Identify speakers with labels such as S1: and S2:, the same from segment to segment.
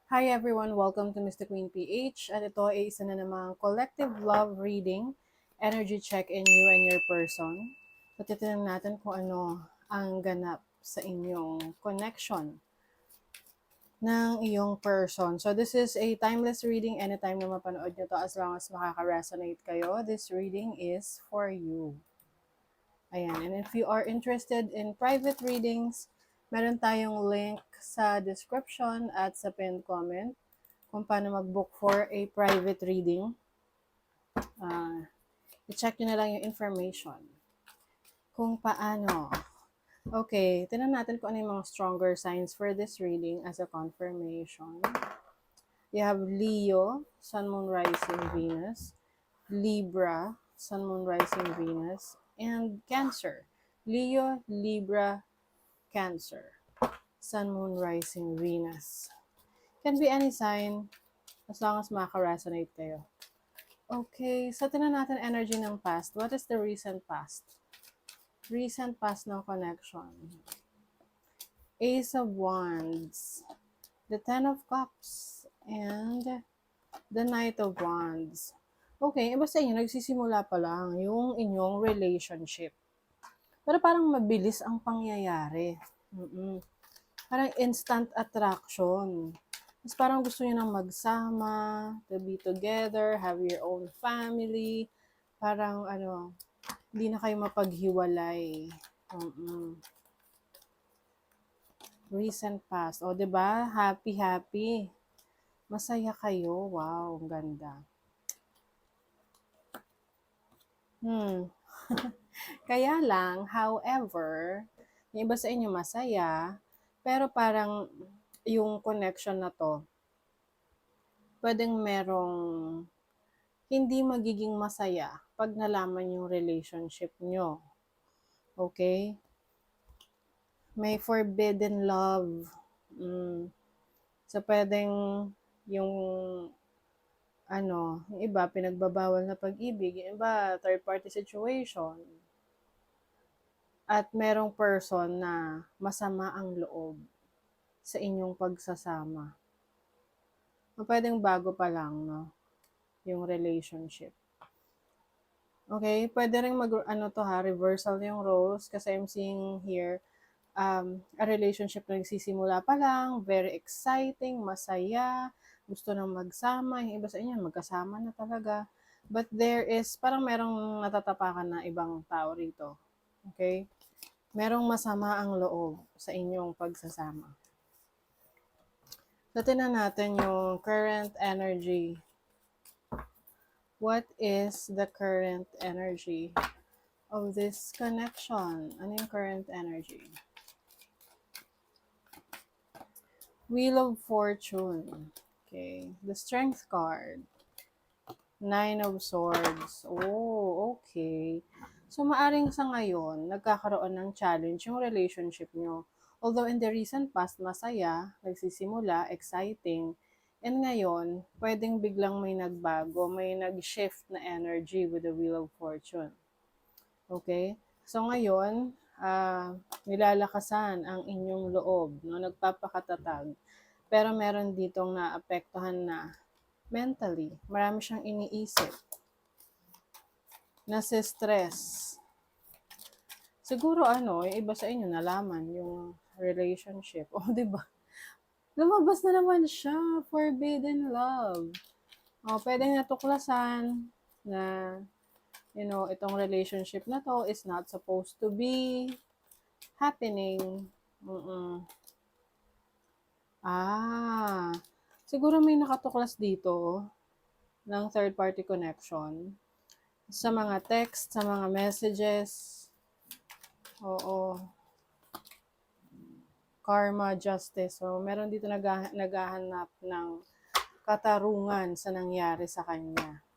S1: Hi everyone, welcome to Mr. Queen PH at ito ay isa na namang collective love reading, energy check in you and your person. So titignan natin kung ano ang ganap sa inyong connection ng iyong person. So this is a timeless reading, anytime na mapanood nyo to as long as makaka-resonate kayo. This reading is for you. Ayan, and if you are interested in private readings, meron tayong link sa description at sa pinned comment kung paano mag-book for a private reading. I-check nyo na lang yung information kung paano. Okay, tinan natin kung ano yung mga stronger signs for this reading as a confirmation. You have Leo, Sun, Moon, Rising, Venus. Libra, Sun, Moon, Rising, Venus. And Cancer. Leo, Libra, Cancer. Sun, Moon, Rising, Venus. Can be any sign as long as makaka-resonate kayo. Okay, so tinan natin energy ng past. What is the recent past? Recent past ng connection. Ace of Wands, the Ten of Cups, and the Knight of Wands. Okay, iba sa inyo, nagsisimula pa lang yung inyong relationship. Pero parang mabilis ang pangyayari. Parang instant attraction. Mas parang gusto niyo nang magsama, to be together, have your own family. Parang hindi na kayo mapaghiwalay. Recent past. O, 'di ba? Happy, happy. Masaya kayo. Wow, ang ganda. Kaya lang, however, yung iba sa inyo masaya, pero parang yung connection na to, pwedeng merong hindi magiging masaya pag nalaman yung relationship nyo. Okay? May forbidden love. So, pwedeng yung yung iba, pinagbabawal na pag-ibig. Yung iba, third-party situation. At merong person na masama ang loob sa inyong pagsasama. O pwedeng bago pa lang, no? Yung relationship. Okay? Pwede rin reversal yung roles kasi I'm seeing here a relationship na nagsisimula pa lang, very exciting, masaya, gusto nang magsama, yung iba sa inyo, magkasama na talaga. But there is, parang merong natatapakan na ibang tao rito. Okay? Merong masama ang loob sa inyong pagsasama. So, tingnan natin yung current energy. What is the current energy of this connection? Ano yung current energy? Wheel of Fortune. Okay. The Strength card. Nine of Swords. Oh, okay. So, maaring sa ngayon, nagkakaroon ng challenge yung relationship nyo. Although in the recent past, masaya, nagsisimula, exciting, and ngayon, pwedeng biglang may nagbago, may nag-shift na energy with the Wheel of Fortune. Okay? So, ngayon, nilalakasan ang inyong loob, no? Nagpapakatatag. Pero meron ditong naapektuhan na mentally. Marami siyang iniisip. Nasi-stress. Siguro yung iba sa inyo nalaman yung relationship. O, di ba? Lumabas na naman siya. Forbidden love. O, pwedeng natuklasan na itong relationship na to is not supposed to be happening. Siguro may nakatuklas dito ng third-party connection sa mga text, sa mga messages. Oo. Karma, justice. So, meron dito naghahanap ng katarungan sa nangyari sa kanya.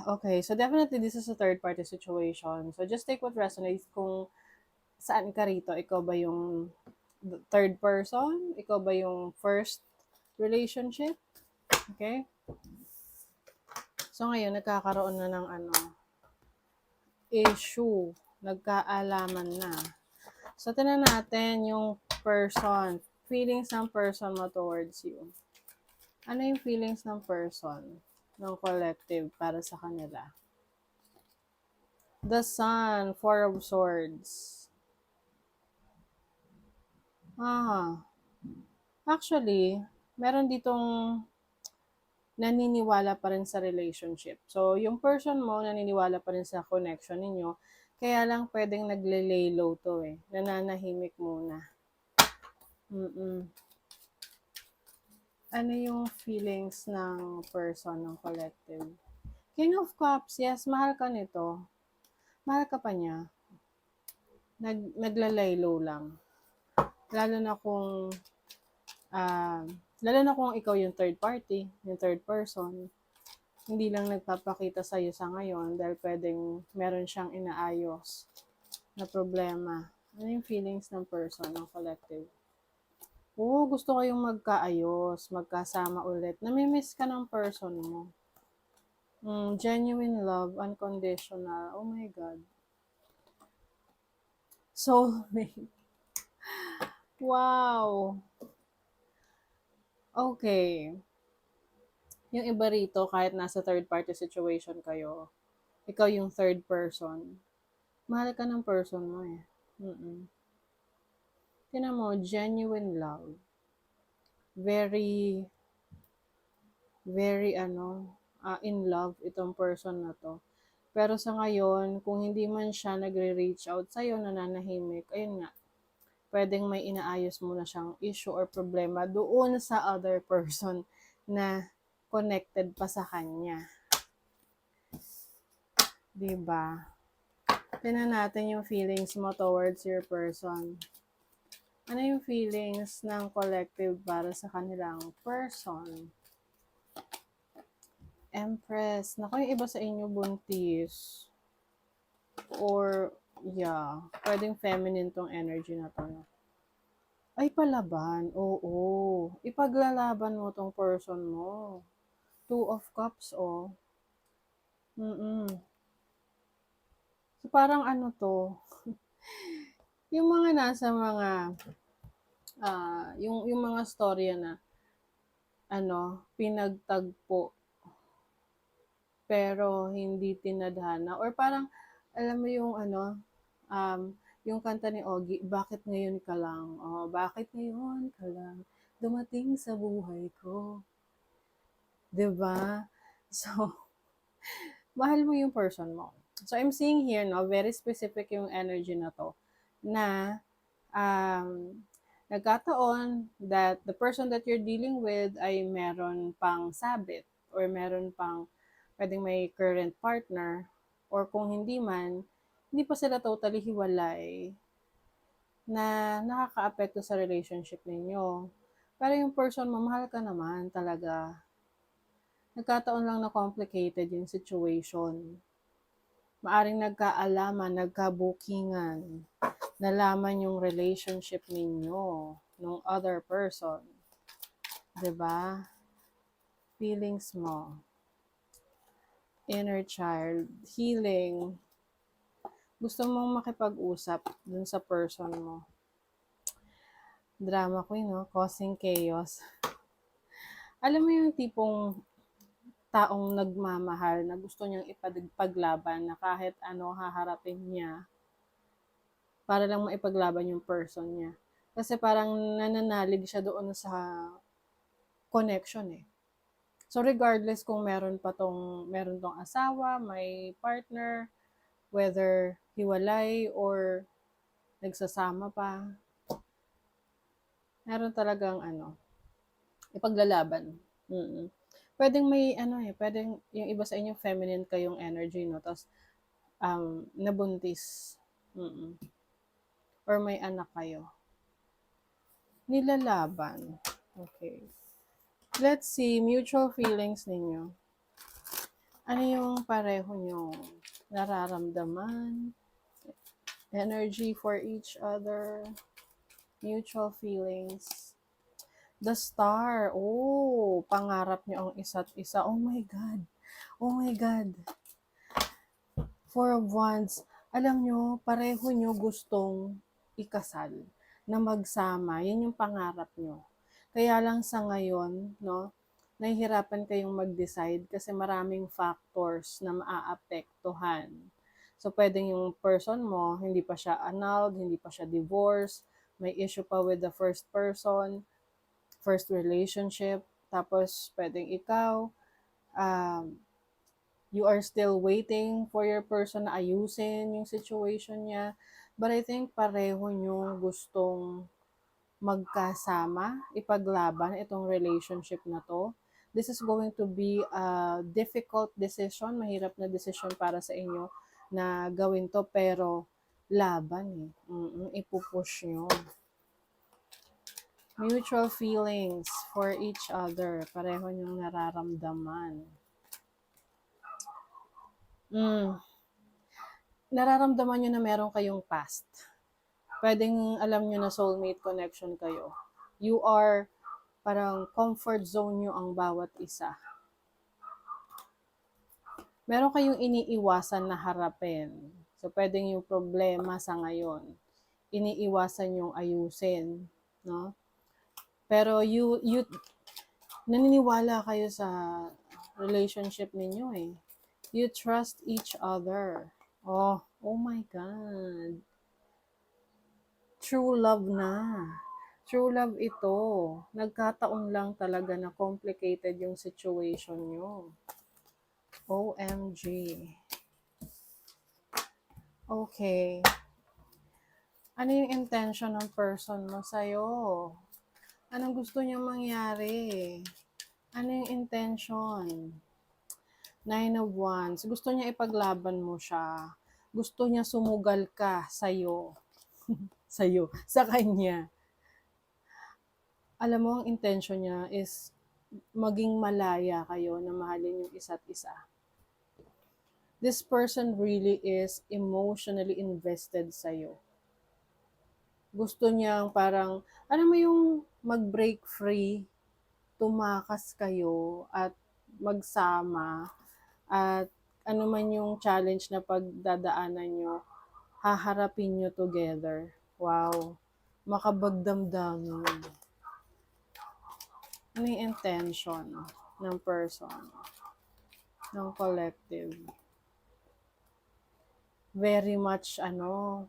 S1: Okay, so definitely this is a third-party situation. So, just take what resonates kung saan ka rito. Ikaw ba yung third person? Ikaw ba yung first relationship? Okay? So, ngayon, nagkakaroon na ng issue. Nagkaalaman na. So, tingnan natin yung person. feelings ng person mo towards you? Ano yung feelings ng person, ng collective para sa kanila? The Sun, Four of Swords. Actually, meron ditong naniniwala pa rin sa relationship. So, yung person mo, naniniwala pa rin sa connection ninyo, kaya lang pwedeng nagle-lay low to eh. Nananahimik muna. Ano yung feelings ng person, ng collective? King of Cups, yes, mahal ka nito. Mahal ka pa niya. Naglalay low lang. Lalo na kung ikaw yung third party, yung third person, hindi lang nagpapakita sa'yo sa ngayon dahil pwedeng meron siyang inaayos na problema. Ano yung feelings ng person, ng collective? Oo, gusto kayong magkaayos, magkasama ulit. Namimiss ka ng person mo. Genuine love, unconditional. Oh my God. Soulmate. Wow. Okay. Yung iba rito, kahit nasa third party situation kayo, ikaw yung third person, mahal ka ng person mo eh. Tinan mo, genuine love. Very, very in love itong person na to. Pero sa ngayon, kung hindi man siya nagre-reach out sa'yo, nananahimik, ayun nga, pwedeng may inaayos muna siyang issue or problema doon sa other person na connected pa sa kanya. Diba? Tingnan natin yung feelings mo towards your person. Ano yung feelings ng collective para sa kanilang person? Empress. Naku, yung iba sa inyo buntis. Or, yeah, pwedeng feminine tong energy na to. No? Ay, palaban. Oo. Ipaglalaban mo tong person mo. Two of Cups, oh. So, parang ano to, yung mga nasa mga, yung mga storya na, pinagtagpo, pero hindi tinadhana. Or parang, alam mo yung yung kanta ni Ogie, Bakit Ngayon Ka Lang? Oh, bakit ngayon ka lang dumating sa buhay ko? 'Di ba? So, mahal mo yung person mo. So, I'm seeing here, no, very specific yung energy na to, na nagkataon that the person that you're dealing with ay meron pang sabit or meron pang pwedeng may current partner, or kung hindi man, hindi pa sila totally hiwalay, na nakakaapekto sa relationship ninyo. Pero yung person mo, mahal ka naman talaga. Nagkataon lang na complicated yung situation. Maaring nagkaalaman, nagkabukingan, nalaman yung relationship ninyo ng other person. 'Di ba? Feelings mo. Inner child. Healing. Gusto mong makipag-usap dun sa person mo. Drama queen, no? Causing chaos. Alam mo yung tipong taong nagmamahal na gusto niyang ipaglaban na kahit ano haharapin niya para lang maipaglaban yung person niya. Kasi parang nananalig siya doon sa connection eh. So regardless kung meron tong asawa, may partner, whether hiwalay or nagsasama pa, meron talagang ipaglalaban. Pwedeng may pwedeng yung iba sa inyo feminine kayong energy, no? Tapos nabuntis. Or may anak kayo. Nilalaban. Okay. Let's see, mutual feelings ninyo. Ano yung pareho nyo nararamdaman? Energy for each other. Mutual feelings. The Star. Oh, pangarap nyo ang isa't isa. Oh my God. Oh my God. Four of Wands. Alam nyo, pareho nyo gustong ikasal. na magsama. Yun yung pangarap nyo. Kaya lang sa ngayon, no, nahihirapan kayong mag-decide kasi maraming factors na maaapektuhan. So, pwedeng yung person mo, hindi pa siya annulled, hindi pa siya divorced, may issue pa with the first person, first relationship, tapos pwedeng ikaw, um, you are still waiting for your person na ayusin yung situation niya. But I think pareho nyo gustong magkasama, ipaglaban itong relationship na to. This is going to be a difficult decision, mahirap na decision para sa inyo na gawin to, pero laban eh. Ipupush nyo. Mutual feelings for each other. Pareho nyong nararamdaman. Nararamdaman nyo na meron kayong past. Pwedeng alam nyo na soulmate connection kayo. You are parang comfort zone nyo ang bawat isa. Meron kayong iniiwasan na harapin. So, pwedeng yung problema sa ngayon, iniiwasan yung ayusin, no? Pero naniniwala kayo sa relationship ninyo eh. You trust each other. Oh my God. True love na. True love ito. Nagkataon lang talaga na complicated yung situation nyo. OMG. Okay. Ano yung intention ng person mo sa'yo? Anong gusto niya mangyari? Ano yung intention? Nine of Wands. Gusto niya ipaglaban mo siya. Gusto niya sumugal ka sa'yo. Sa kanya. Alam mo, ang intention niya is maging malaya kayo na mahalin yung isa't isa. This person really is emotionally invested sa'yo. Gusto niyang parang, alam mo yung mag-break free, tumakas kayo at magsama, at ano man yung challenge na pagdadaanan nyo, haharapin nyo together. Wow. Makabagdamdamin. Ano yung intention ng person, ng collective? Very much,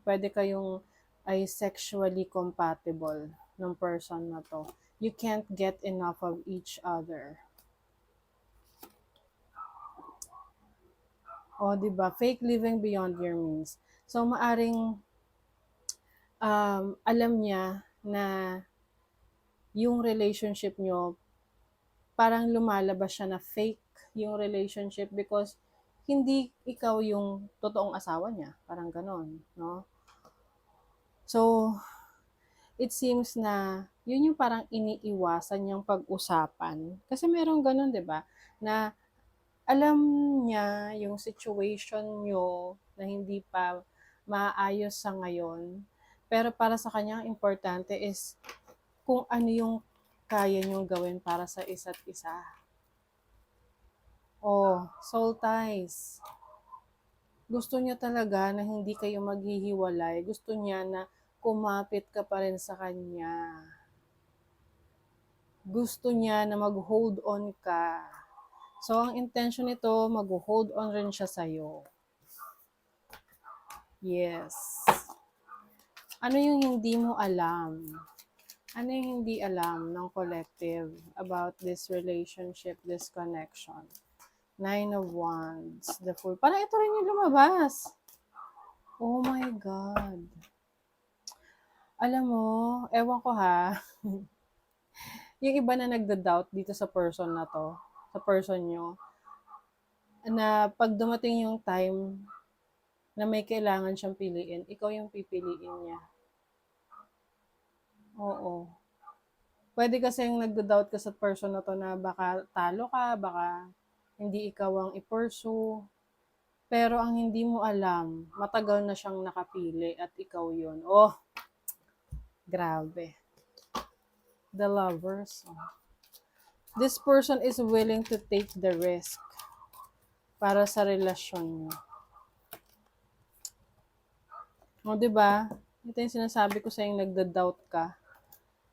S1: pwede kayong ay sexually compatible ng person na to. You can't get enough of each other. O, diba? Fake living beyond your means. So, maaring alam niya na yung relationship nyo, parang lumalabas siya na fake yung relationship because hindi ikaw yung totoong asawa niya. Parang ganon, no? So, it seems na yun yung parang iniiwasan niyang pag-usapan. Kasi merong ganon, diba? Na alam niya yung situation nyo na hindi pa maayos sa ngayon. Pero para sa kanya, importante is kung ano yung kaya nyo gawin para sa isa't isa. Soul ties. Gusto niya talaga na hindi kayo maghihiwalay. Gusto niya na kumapit ka pa rin sa kanya. Gusto niya na mag-hold on ka. So, ang intention nito, mag-hold on rin siya sa'yo. Yes. Ano yung hindi mo alam? Ano yung hindi alam ng collective about this relationship, this connection? Nine of Wands, the Fool. Parang ito rin yung lumabas. Oh my God. Alam mo, ewan ko ha. Yung iba na nagda-doubt dito sa person na to, sa person nyo, na pag dumating yung time na may kailangan siyang piliin, ikaw yung pipiliin niya. Oo. Pwede kasing nagda-doubt ka sa person na to na baka talo ka, baka hindi ikaw ang i-pursue. Pero ang hindi mo alam, matagal na siyang nakapili at ikaw yun. Oh, grabe. The Lovers. This person is willing to take the risk para sa relasyon niyo. O, diba? Ito yung sinasabi ko sa'yo, nagda-doubt ka.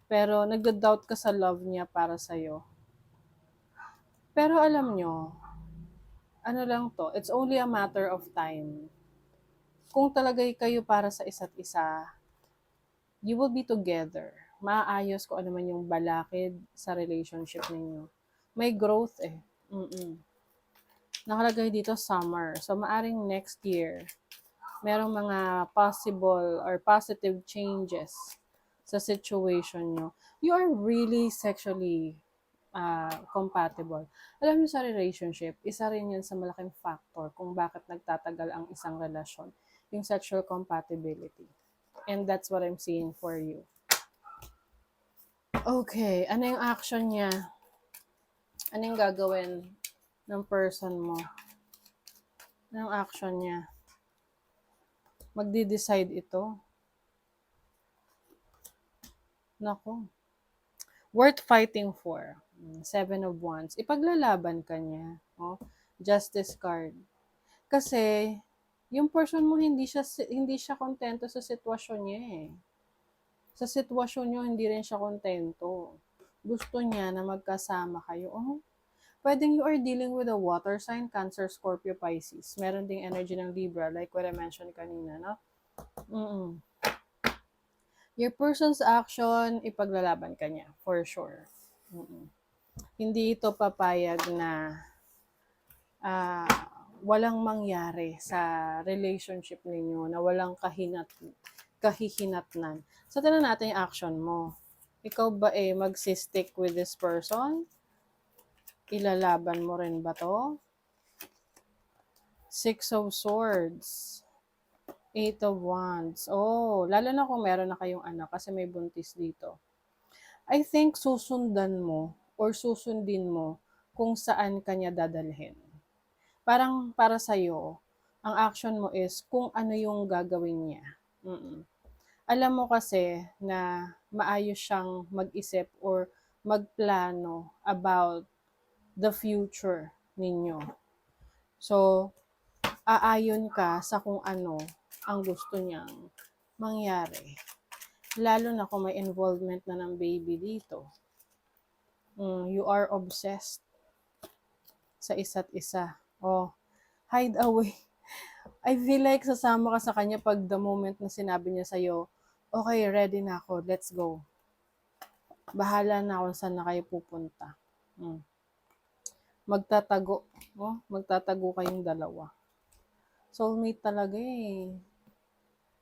S1: Pero nagda-doubt ka sa love niya para sa'yo. Pero alam nyo, ano lang to, it's only a matter of time. Kung talagay kayo para sa isa't isa, you will be together. Maayos kung ano man yung balakid sa relationship ninyo. May growth eh. Nakalagay dito summer. So, maaring next year, merong mga possible or positive changes sa situation nyo. You are really sexually compatible. Alam niyo sa relationship, isa rin yan sa malaking factor kung bakit nagtatagal ang isang relasyon. Yung sexual compatibility. And that's what I'm seeing for you. Okay, ano yung action niya? Ano yung gagawin ng person mo? Ano yung action niya? Magdi-decide ito. Nako. Worth fighting for. 7 of Wands. Ipaglalaban ka niya. Oh, Justice card. Kasi, yung person mo hindi siya kontento sa sitwasyon niya eh. Sa sitwasyon niyo, hindi rin siya kontento. Gusto niya na magkasama kayo. Oh, pwedeng you are dealing with a water sign, Cancer, Scorpio, Pisces. Meron ding energy ng Libra, like what I mentioned kanina, no? Your person's action, ipaglalaban ka niya, for sure. Hindi ito papayag na walang mangyari sa relationship ninyo, na walang kahihinatnan. So, tignan natin yung action mo. Ikaw ba magsistick with this person? Ilalaban mo rin ba to? 6 of Swords. 8 of Wands. Oh, lalo na kung meron na kayong anak kasi may buntis dito. I think susundan mo or susundin mo kung saan kanya dadalhin. Parang para sa'yo, ang action mo is kung ano yung gagawin niya. Alam mo kasi na maayos siyang mag-isip or magplano about the future ninyo. So, aayon ka sa kung ano ang gusto niyang mangyari. Lalo na kung may involvement na ng baby dito. You are obsessed sa isa't isa. Oh, hide away. I feel like sasama ka sa kanya pag the moment na sinabi niya sa'yo, okay, ready na ako, let's go. Bahala na kung saan na kayo pupunta. Magtatago. Oh, magtatago kayong dalawa. Soulmate talaga eh.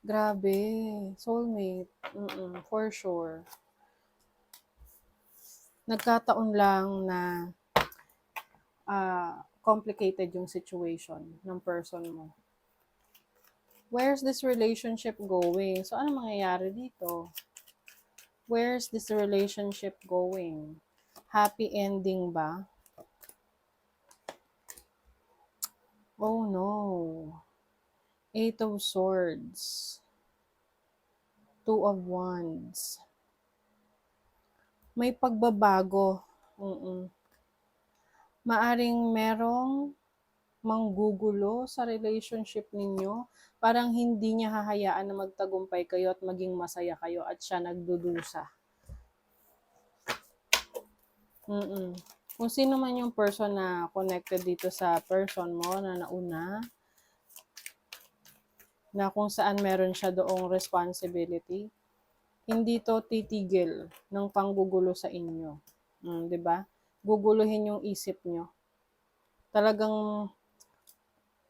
S1: Grabe. Soulmate. For sure. Nagkataon lang na complicated yung situation ng person mo. Where's this relationship going? So, ano mangyayari dito? Where's this relationship going? Happy ending ba? Oh no. 8 of Swords. 2 of Wands. May pagbabago. Maaring merong manggugulo sa relationship ninyo. Parang hindi niya hahayaan na magtagumpay kayo at maging masaya kayo at siya nagdudusa. Kung sino man yung person na connected dito sa person mo na nauna, na kung saan meron siya doong responsibility, hindi to titigil ng panggugulo sa inyo. 'Di ba? Guguluhin yung isip nyo. Talagang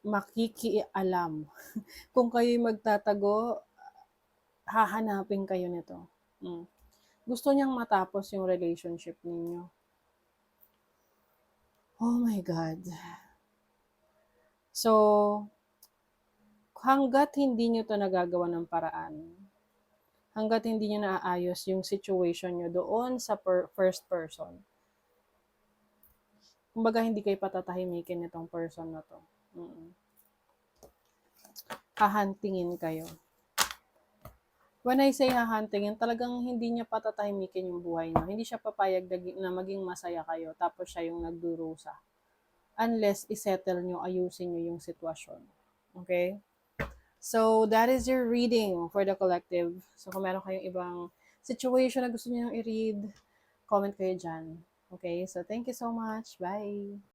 S1: makikialam. Kung kayo'y magtatago, hahanapin kayo nito. Gusto niyang matapos yung relationship ninyo. Oh my God. So, hanggat hindi nyo to nagagawa ng paraan, hanggat hindi nyo naaayos yung situation nyo doon sa first person, kumbaga hindi kayo patatahimikin nitong person na to. Hahantingin kayo. When I say hahantingin, talagang hindi niya patatahimikin yung buhay niyo. Hindi siya papayag na maging masaya kayo, tapos siya yung nagdurusa. Unless isettle nyo, ayusin nyo yung sitwasyon. Okay? So, that is your reading for the collective. So, kung meron kayong ibang situation na gusto niyo i-read, comment kayo dyan. Okay? So, thank you so much. Bye!